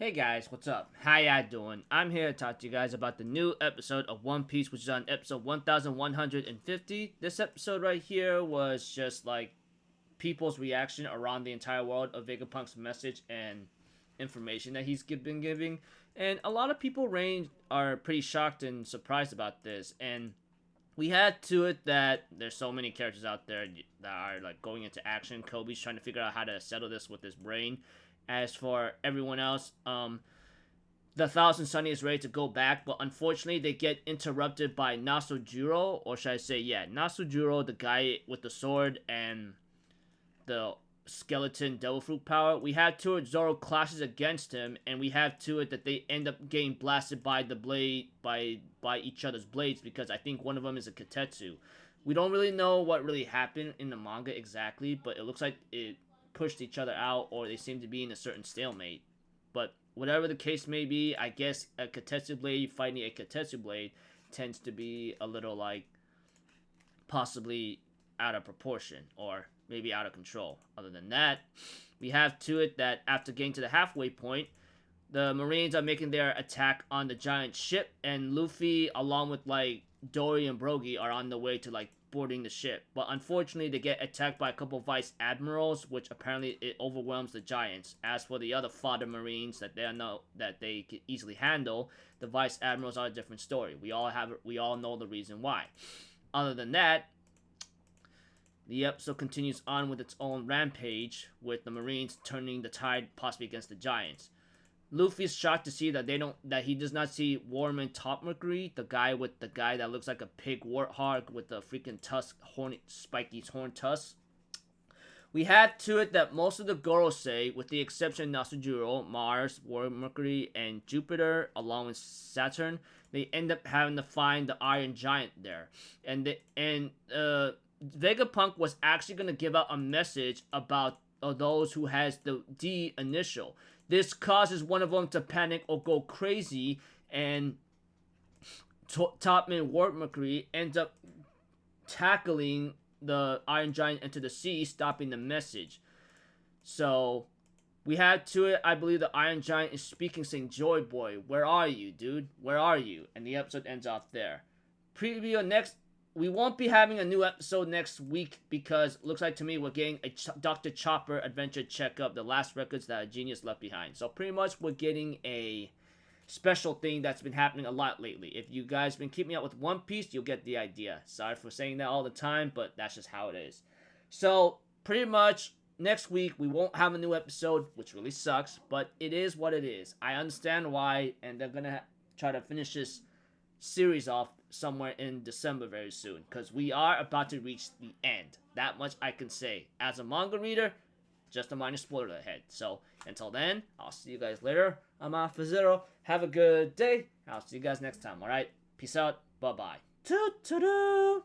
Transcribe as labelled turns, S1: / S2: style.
S1: Hey guys, what's up? How ya doing? I'm here to talk to you guys about the new episode of One Piece, which is on episode 1150. This episode right here was just like people's reaction around the entire world of Vegapunk's message and information that he's been giving. And a lot of people are pretty shocked and surprised about this. And we had to it that there's so many characters out there that are like going into action. Kobe's trying to figure out how to settle this with his brain. As for everyone else, the Thousand Sunny is ready to go back, but unfortunately they get interrupted by Nasujiro, or should I say, yeah, Nasujiro, the guy with the sword and the skeleton devil fruit power. We have to it Zoro clashes against him, and we have to it that they end up getting blasted by the blade by each other's blades because I think one of them is a Katetsu. We don't really know what really happened in the manga exactly, but it looks like it pushed each other out or they seem to be in a certain stalemate. But whatever the case may be, I guess a Katetsu blade fighting a Katetsu blade tends to be a little like possibly out of proportion or maybe out of control. Other than that, we have to it that after getting to the halfway point, the Marines are making their attack on the giant ship, and Luffy, along with like Dory and Brogy, are on the way to like boarding the ship. But unfortunately, they get attacked by a couple vice admirals, which apparently it overwhelms the giants. As for the other fodder Marines that they can easily handle, the vice admirals are a different story. We all know the reason why. Other than that, the episode continues on with its own rampage, with the Marines turning the tide possibly against the giants. Luffy's shocked to see that he does not see Warman Topmercury, the guy that looks like a pig warthog with the freaking spiky horn tusk. We had to it that most of the Gorosei, with the exception of Nasujiro, Mars, Mercury, and Jupiter, along with Saturn, they end up having to find the Iron Giant there. And Vegapunk was actually going to give out a message about those who has the D initial. This causes one of them to panic or go crazy, and Topman Ward Mercury ends up tackling the Iron Giant into the sea, stopping the message. So we had to it. I believe the Iron Giant is speaking, saying, "Joy Boy, where are you, dude? Where are you?" And the episode ends off there. Preview next. We won't be having a new episode next week because it looks like to me we're getting a Dr. Chopper adventure checkup, the last records that a genius left behind. So pretty much we're getting a special thing that's been happening a lot lately. If you guys been keeping up with One Piece, you'll get the idea. Sorry for saying that all the time, but that's just how it is. So pretty much next week we won't have a new episode, which really sucks, but it is what it is. I understand why, and they're gonna try to finish this series off somewhere in December very soon, because we are about to reach the end. That much I can say. As a manga reader, just a minor spoiler ahead. So until then, I'll see you guys later. I'm off for Zero. Have a good day. I'll see you guys next time. Alright? Peace out. Bye bye. Toot toot.